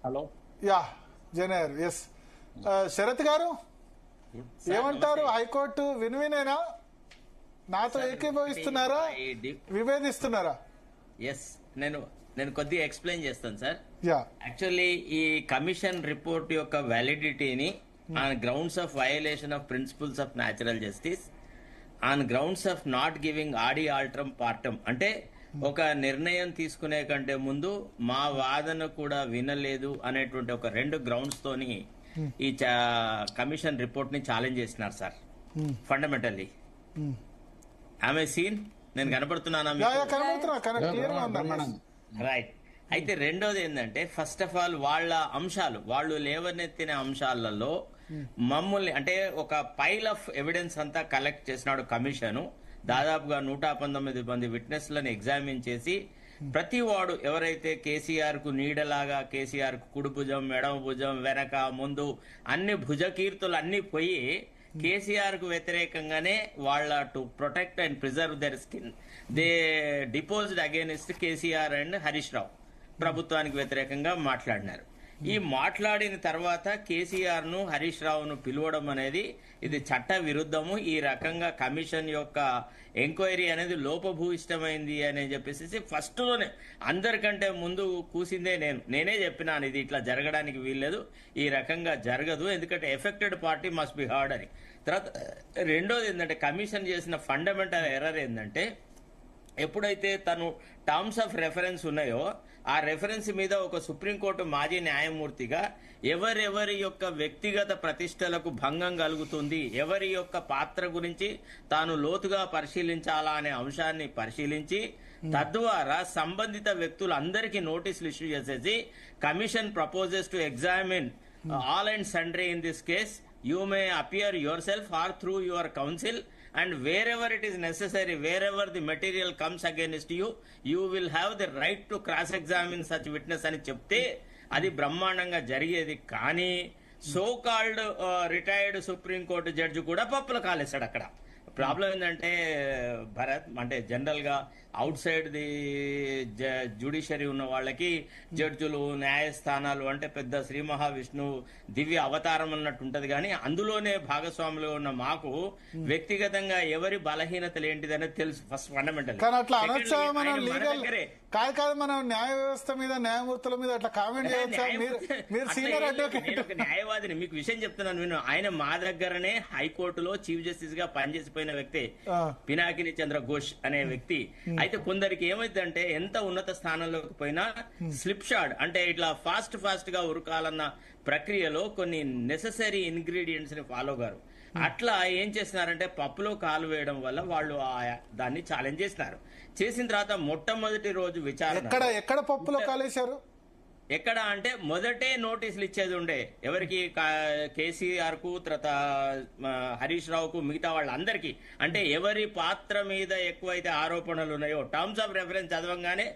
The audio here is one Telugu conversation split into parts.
హలో. యా జనయర్ ఎస్. శరత్ గారు ఏమంటారు? హైకోర్టు వినువినేనా? నాతో ఏకీభవిస్తున్నారా, విభేదిస్తున్నారా? ఎస్, నేను కొద్దిగా ఎక్స్ప్లెయిన్ చేస్తాను సార్. యా, యాక్చువల్లీ ఈ కమిషన్ రిపోర్ట్ యొక్క వ్యాలిడిటీని on grounds of violation of principles of natural justice, on grounds of not giving audi alteram partem, అంటే ఒక నిర్ణయం తీసుకునే కంటే ముందు మా వాదన కూడా వినలేదు అనేటువంటి ఒక 2 గ్రౌండ్స్ తోని ఈ కమిషన్ రిపోర్ట్ ని ఛాలెంజ్ చేసినారు సార్. ఫండమెంటల్లీ ఆమె సీన్ నేను కనపడుతున్నానా? రైట్. అయితే రెండోది ఏంటంటే, ఫస్ట్ ఆఫ్ ఆల్ వాళ్ళ అంశాలు, వాళ్ళు లేవనెత్తిన అంశాలలో మమ్మల్ని అంటే ఒక పైల్ ఆఫ్ ఎవిడెన్స్ అంతా కలెక్ట్ చేసినాడు కమిషను. దాదాపుగా 119 మంది విట్నెస్లను ఎగ్జామిన్ చేసి ప్రతి వాడు ఎవరైతే కేసీఆర్ కు నీడలాగా, కేసీఆర్ కు కుడి భుజం, ఎడమ భుజం, వెనక, ముందు అన్ని భుజకీర్తులు అన్ని పోయి కేసీఆర్ కు వ్యతిరేకంగానే వాళ్ళ to protect and preserve their skin they deposed against KCR and Harish Rao, ప్రభుత్వానికి వ్యతిరేకంగా మాట్లాడినారు. ఈ మాట్లాడిన తర్వాత కేసీఆర్ ను, హరీష్ రావును పిలవడం అనేది ఇది చట్ట విరుద్ధము. ఈ రకంగా కమిషన్ యొక్క ఎంక్వైరీ అనేది లోపభూయిష్టమైంది అని చెప్పేసి ఫస్ట్ లోనే అందరికంటే ముందు కూసిందే నేనే చెప్పినాను, ఇది ఇట్లా జరగడానికి వీల్లేదు, ఈ రకంగా జరగదు, ఎందుకంటే affected party must be heard అని. తర్వాత రెండోది ఏంటంటే, కమిషన్ చేసిన ఫండమెంటల్ ఎర్రర్ ఏంటంటే, ఎప్పుడైతే తను టర్మ్స్ ఆఫ్ రెఫరెన్స్ ఉన్నాయో ఆ రెఫరెన్స్ మీద ఒక సుప్రీంకోర్టు మాజీ న్యాయమూర్తిగా ఎవరెవరి యొక్క వ్యక్తిగత ప్రతిష్టలకు భంగం కలుగుతుంది, ఎవరి యొక్క పాత్ర గురించి తాను లోతుగా పరిశీలించాలా అనే అంశాన్ని పరిశీలించి తద్వారా సంబంధిత వ్యక్తులందరికీ నోటీసులు ఇష్యూ చేసేసి commission proposes to examine all and sundry in this case. You may appear yourself or through your counsel, and wherever it is necessary, wherever the material comes against you, you will have the right to cross-examine such witness అని చెప్తే అది బ్రహ్మాండంగా జరిగేది. కానీ so called retired supreme court judge కూడా పప్పుల కాలేశాడు అక్కడ. ప్రాబ్లం ఏంటంటే భరత్, అంటే జనరల్ గా అవుట్ సైడ్ ది జ్యుడిషియరీ ఉన్న వాళ్ళకి జడ్జులు, న్యాయస్థానాలు అంటే పెద్ద శ్రీ మహావిష్ణువు దివ్య అవతారం అన్నట్టు ఉంటది. కానీ అందులోనే భాగస్వాములు ఉన్న మాకు వ్యక్తిగతంగా ఎవరి బలహీనతలు ఏంటిది అనేది తెలుసు. ఫస్ట్ ఫండమెంటల్ కాదు, మనం న్యాయ వ్యవస్థ మీద, న్యాయమూర్తుల మీద అట్లా కామెంట్ చేయొచ్చా? మీరు సీనియర్ అడ్వకేట్. నేను ఒక న్యాయవాదిని, మీకు విషయం చెప్తున్నాను విను. ఆయన మా దగ్గరనే హైకోర్టులో చీఫ్ జస్టిస్ గా పనిచేసిపోయిన వ్యక్తి పినాకిని చంద్ర ఘోష్ అనే వ్యక్తి. అయితే కొందరికి ఏమైందంటే, ఎంత ఉన్నత స్థానంలోకి పోయినా స్లిప్ షాట్ అంటే ఇట్లా ఫాస్ట్ గా ఉరకాలన్న ప్రక్రియలో కొన్ని నెసెసరీ ఇంగ్రీడియంట్స్ ని ఫాలో గారు. అట్లా ఏం చేస్తున్నారంటే, పప్పులో కాలు వేయడం వల్ల వాళ్ళు దాన్ని ఛాలెంజ్ చేసినారు. చేసిన తర్వాత మొట్టమొదటి రోజు విచారణ ఎక్కడ పప్పులో కాలేశారు? ఎక్కడ అంటే మొదటే నోటీసులు ఇచ్చేది ఉండే ఎవరికి, కేసీఆర్ కు, తర్వాత హరీష్ రావుకు, మిగతా వాళ్ళందరికీ. అంటే ఎవరి పాత్ర మీద ఎక్కువైతే ఆరోపణలు ఉన్నాయో టర్మ్స్ ఆఫ్ రెఫరెన్స్ చదవంగానే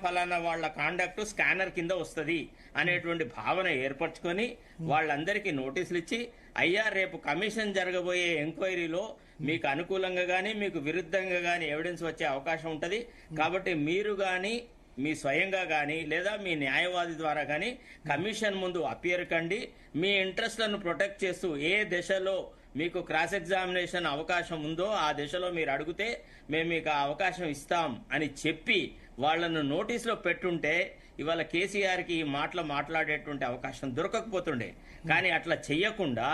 ఫలానా వాళ్ళ కాండక్ట్ స్కానర్ కింద వస్తుంది అనేటువంటి భావన ఏర్పరచుకొని వాళ్ళందరికీ నోటీసులు ఇచ్చి, అయ్యా రేపు కమిషన్ జరగబోయే ఎంక్వైరీలో మీకు అనుకూలంగా గానీ మీకు విరుద్ధంగా గానీ ఎవిడెన్స్ వచ్చే అవకాశం ఉంటది, కాబట్టి మీరు గాని మీ స్వయంగా గానీ లేదా మీ న్యాయవాది ద్వారా గానీ కమిషన్ ముందు అపియర్ కండి. మీ ఇంట్రెస్ట్లను ప్రొటెక్ట్ చేస్తూ ఏ దశలో మీకు క్రాస్ ఎగ్జామినేషన్ అవకాశం ఉందో ఆ దశలో మీరు అడిగితే మేము మీకు ఆ అవకాశం ఇస్తాం అని చెప్పి వాళ్లను నోటీసులో పెట్టుంటే ఇవాళ కేసీఆర్ కి ఈ మాటలు మాట్లాడేటువంటి అవకాశం దొరకకపోతుండే. కానీ అట్లా చెయ్యకుండా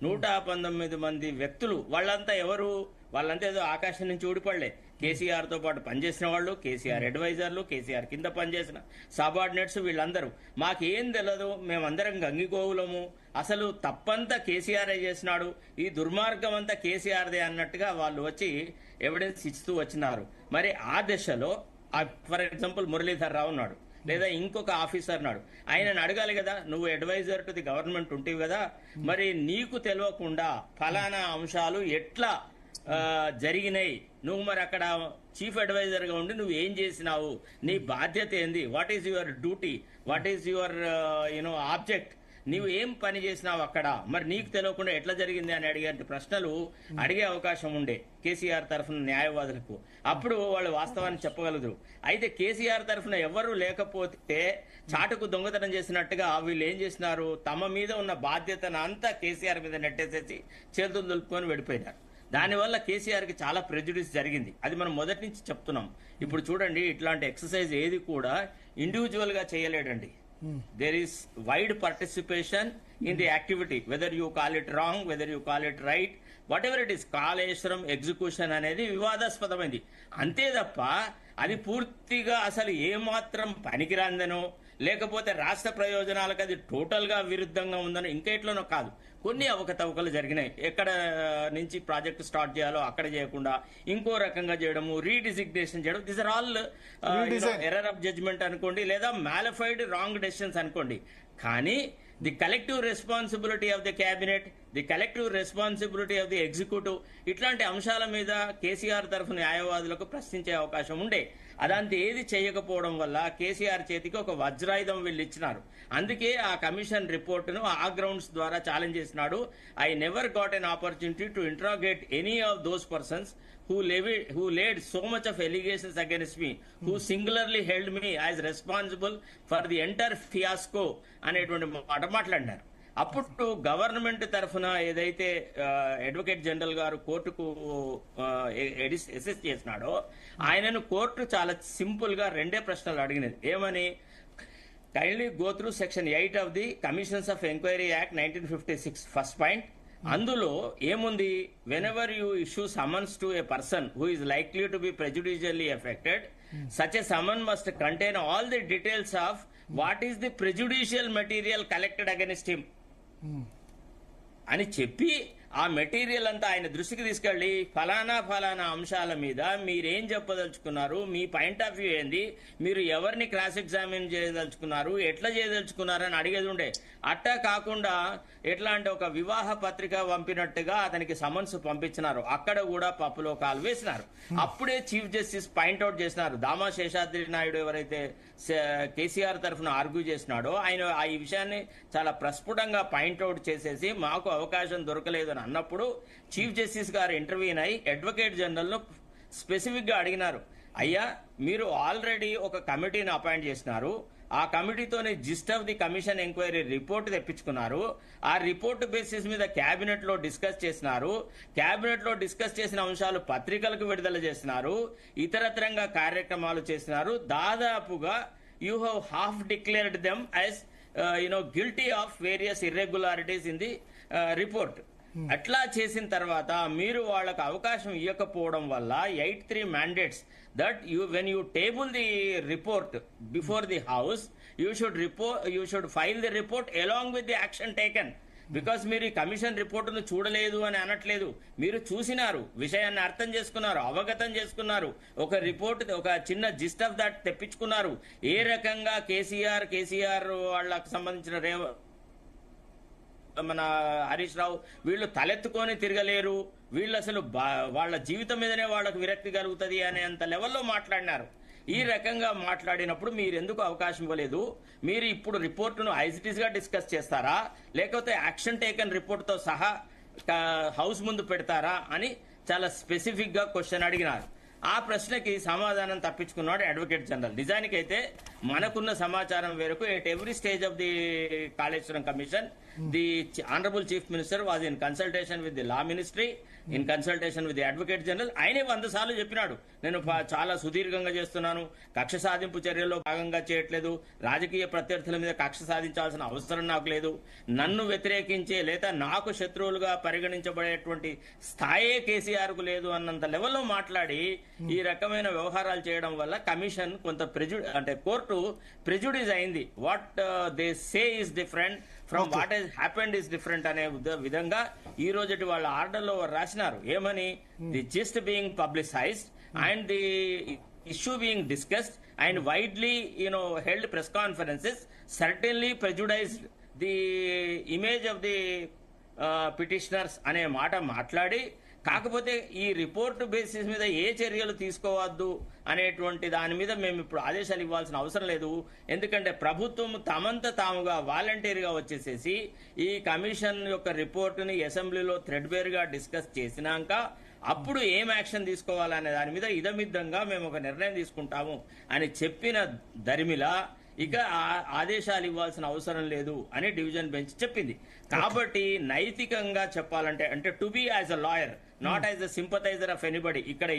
119 మంది వ్యక్తులు, వాళ్ళంతా ఎవరు? వాళ్ళంతా ఏదో ఆకాశం నుంచి ఊడిపడలే. కేసీఆర్ తో పాటు పనిచేసిన వాళ్ళు, కేసీఆర్ అడ్వైజర్లు, కేసీఆర్ కింద పనిచేసిన సబార్డినేట్స్, వీళ్ళందరూ. మాకేం తెలియదు, మేమందరం గంగిగోవులము, అసలు తప్పంతా కేసీఆర్ చేసినాడు, ఈ దుర్మార్గం అంతా కేసీఆర్దే అన్నట్టుగా వాళ్ళు వచ్చి ఎవిడెన్స్ ఇస్తూ వచ్చినారు. మరి ఆ దశలో ఫర్ ఎగ్జాంపుల్ మురళీధర్ రావు ఉన్నాడు, లేదా ఇంకొక ఆఫీసర్ నాడు, ఆయనను అడగాలి కదా, నువ్వు అడ్వైజర్ టు ది గవర్నమెంట్ ఉంటేవి కదా, మరి నీకు తెలియకుండా ఫలానా అంశాలు ఎట్లా జరిగినాయి, నువ్వు మరి అక్కడ చీఫ్ అడ్వైజర్ గా ఉండి నువ్వు ఏం చేసినావు, నీ బాధ్యత ఏంది, what is your duty, what is your object నీవు ఏం పని చేసినావు అక్కడ, మరి నీకు తెలియకుండా ఎట్లా జరిగింది అని అడిగే ప్రశ్నలు అడిగే అవకాశం ఉండే కేసీఆర్ తరఫున న్యాయవాదులకు. అప్పుడు వాళ్ళు వాస్తవాన్ని చెప్పగలరు. అయితే కేసీఆర్ తరఫున ఎవరు లేకపోతే చాటుకు దొంగతనం చేసినట్టుగా వీళ్ళు ఏం చేసినారు, తమ మీద ఉన్న బాధ్యతను అంతా కేసీఆర్ మీద నెట్టేసేసి చేతులు దులుపుకొని వెళ్ళిపోయినారు. దానివల్ల కేసీఆర్ కి చాలా ప్రెజుడిస్ జరిగింది. అది మనం మొదటి నుంచి చెప్తున్నాం. ఇప్పుడు చూడండి, ఇట్లాంటి ఎక్సర్సైజ్ ఏది కూడా ఇండివిజువల్ గా చేయలేడండి. There is wide participation in the activity, whether you call it wrong, whether you call it right, whatever it is. Kaleshwaram execution అనేది వివాదాస్పదమైంది అంతే తప్ప అది పూర్తిగా అసలు ఏమాత్రం పనికిరాందనో లేకపోతే రాష్ట్ర ప్రయోజనాలకు అది టోటల్ గా విరుద్ధంగా ఉందనో ఇంకెట్లనో కాదు. కొన్ని అవకతవకలు జరిగినాయి. ఎక్కడ నుంచి ప్రాజెక్ట్ స్టార్ట్ చేయాలో అక్కడ చేయకుండా ఇంకో రకంగా చేయడము, రీడిజిగ్నేషన్ చేయడం, this are all error of judgement అనుకోండి, లేదా మ్యాలిఫైడ్ రాంగ్ డెసిషన్స్ అనుకోండి. కానీ the collective responsibility of the cabinet, the collective responsibility of the executive, ఇట్లాంటి అంశాల మీద కేసీఆర్ తరఫు న్యాయవాదులకు ప్రశ్నించే అవకాశం ఉండే. అదంతా ఏది చేయకపోవడం వల్ల కేసీఆర్ చేతికి ఒక వజ్రాయుధం వీళ్ళు ఇచ్చినారు. అందుకే ఆ కమిషన్ రిపోర్టును ఆ గ్రౌండ్స్ ద్వారా ఛాలెంజ్ చేసినాడు. I never got an opportunity to interrogate any of those persons who laid so much of allegations against me, who singularly held me as responsible for the entire fiasco అనేటువంటి మాట మాట్లాడినారు. అప్పుడు గవర్నమెంట్ తరఫున ఏదైతే అడ్వకేట్ జనరల్ గారు కోర్టుకు అసెస్ చేసినాడో ఆయనను కోర్టు చాలా సింపుల్ గా రెండే ప్రశ్నలు అడిగినది. ఏమని, kindly go through section 8 of the commissions of enquiry act 1956 first point. అందులో ఏముంది, whenever you issue summons to a person who is likely to be prejudicially affected, such a summon must contain all the details of what is the prejudicial material collected against him అని చెప్పి ఆ మెటీరియల్ అంతా ఆయన దృష్టికి తీసుకెళ్లి ఫలానా ఫలానా అంశాల మీద మీరేం చెప్పదలుచుకున్నారు, మీ పాయింట్ ఆఫ్ వ్యూ ఏంది, మీరు ఎవరిని క్రాస్ ఎగ్జామిన్ చేయదలుచుకున్నారు, ఎట్లా చేయదలుచుకున్నారు అని అడిగేది ఉండే. అట్టా కాకుండా ఎట్లా అంటే ఒక వివాహ పత్రిక పంపినట్టుగా అతనికి సమన్స్ పంపించినారు. అక్కడ కూడా పప్పులో కాలు వేసినారు. అప్పుడే చీఫ్ జస్టిస్ పాయింట్అవుట్ చేసినారు. దామా శేషాద్రి నాయుడు ఎవరైతే కేసీఆర్ తరఫున ఆర్గ్యూ చేసినాడో ఆయన ఈ విషయాన్ని చాలా ప్రస్ఫుటంగా పాయింట్అవుట్ చేసేసి మాకు అవకాశం దొరకలేదు అన్నప్పుడు చీఫ్ జస్టిస్ గారు ఇంటర్వ్యూన్ అయి అడ్వకేట్ జనరల్ ను స్పెసిఫిక్ గా అడిగినారు, అయ్యా మీరు ఆల్రెడీ ఒక కమిటీని అపాయింట్ చేసినారు, ఆ కమిటీతోనే gist of the commission enquiry report తెప్పించుకున్నారు, ఆ రిపోర్ట్ బేసిస్ మీద క్యాబినెట్ లో డిస్కస్ చేసినారు, క్యాబినెట్ లో డిస్కస్ చేసిన అంశాలు పత్రికలకు విడుదల చేసినారు, ఇతరత్రంగా కార్యక్రమాలు చేసినారు, దాదాపుగా you have half declared them as guilty of various irregularities in the report. అట్లా చేసిన తర్వాత మీరు వాళ్ళకు అవకాశం ఇవ్వకపోవడం వల్ల 83 mandates that when you table the report before the house, you should file the report along with the action taken. Because మీరు ఈ కమిషన్ రిపోర్టును చూడలేదు అని అనట్లేదు, మీరు చూసినారు, విషయాన్ని అర్థం చేసుకున్నారు, అవగతం చేసుకున్నారు, ఒక రిపోర్ట్ ఒక చిన్న జిస్ట్ ఆఫ్ దట్ తెప్పించుకున్నారు. ఏ రకంగా కేసీఆర్ వాళ్ళకు సంబంధించిన మన హరీష్ రావు వీళ్ళు తలెత్తుకొని తిరగలేరు, వీళ్ళు అసలు వాళ్ళ జీవితం మీదనే వాళ్ళకు విరక్తి కలుగుతుంది అనేంత లెవెల్లో మాట్లాడినారు. ఈ రకంగా మాట్లాడినప్పుడు మీరు ఎందుకు అవకాశం ఇవ్వలేదు, మీరు ఇప్పుడు రిపోర్టును ఐసిటీస్ గా డిస్కస్ చేస్తారా లేకపోతే యాక్షన్ టేకన్ రిపోర్ట్ తో సహా హౌస్ ముందు పెడతారా అని చాలా స్పెసిఫిక్ గా క్వశ్చన్ అడిగినారు. ఆ ప్రశ్నకి సమాధానం తప్పించుకున్నాడు అడ్వకేట్ జనరల్. నిజానికైతే మనకున్న సమాచారం మేరకు at every stage of the Kaleshwaram commission the honourable chief minister was in consultation with the law ministry, in consultation with the advocate general. ఆయనే 100 సార్లు చెప్పినాడు, నేను చాలా సుదీర్ఘంగా చేస్తున్నాను, కక్ష సాధింపు చర్యల్లో భాగంగా చేయట్లేదు, రాజకీయ ప్రత్యర్థుల మీద కక్ష సాధించాల్సిన అవసరం నాకు లేదు, నన్ను వ్యతిరేకించే లేదా నాకు శత్రువులుగా పరిగణించబడేటువంటి స్థాయే కేసీఆర్ కు లేదు అన్నంత లెవెల్లో మాట్లాడి ఈ రకమైన వ్యవహారాలు చేయడం వల్ల కమిషన్ కొంత కోర్టు ప్రెజుడిస్ అయింది. What they say is different from what he's happened is different అనే విధంగా ఈ రోజు వాళ్ళ ఆర్డర్లో రాసినారు. ఏమని, the gist being publicised and the issue being discussed and widely held press conferences certainly prejudiced the image of the petitioners అనే మాట మాట్లాడి కాకపోతే ఈ రిపోర్ట్ బేసిస్ మీద ఏ చర్యలు తీసుకోవద్దు అనేటువంటి దాని మీద మేము ఇప్పుడు ఆదేశాలు ఇవ్వాల్సిన అవసరం లేదు. ఎందుకంటే ప్రభుత్వం తమంత తాముగా వాలంటీర్గా వచ్చేసేసి ఈ కమిషన్ యొక్క రిపోర్టుని అసెంబ్లీలో థ్రెడ్బేర్ గా డిస్కస్ చేసినాక అప్పుడు ఏం యాక్షన్ తీసుకోవాలనే దాని మీద ఇదమిద్దంగా మేము ఒక నిర్ణయం తీసుకుంటాము అని చెప్పిన దరిమిలా ఇక ఆదేశాలు ఇవ్వాల్సిన అవసరం లేదు అని డివిజన్ బెంచ్ చెప్పింది. కాబట్టి నైతికంగా చెప్పాలంటే, అంటే to be as a lawyer, not as a sympathiser of anybody, ఇక్కడ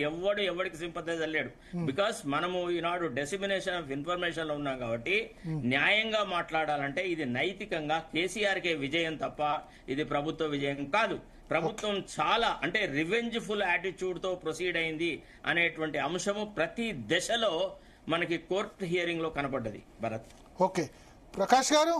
ఎవరికి సింపథైజర్ లేడు. బికాస్ మనము ఈనాడు డెసిమినేషన్ ఆఫ్ ఇన్ఫర్మేషన్ లో ఉన్నాం కాబట్టి న్యాయంగా మాట్లాడాలంటే ఇది నైతికంగా కేసీఆర్కే విజయం తప్ప ఇది ప్రభుత్వ విజయం కాదు. ప్రభుత్వం చాలా అంటే రివెంజ్ఫుల్ యాటిట్యూడ్ తో ప్రొసీడ్ అయింది అనేటువంటి అంశము ప్రతి దశలో మనకి కోర్టు హియరింగ్ లో కనపడ్డది. భరత్. ఓకే ప్రకాష్ గారు.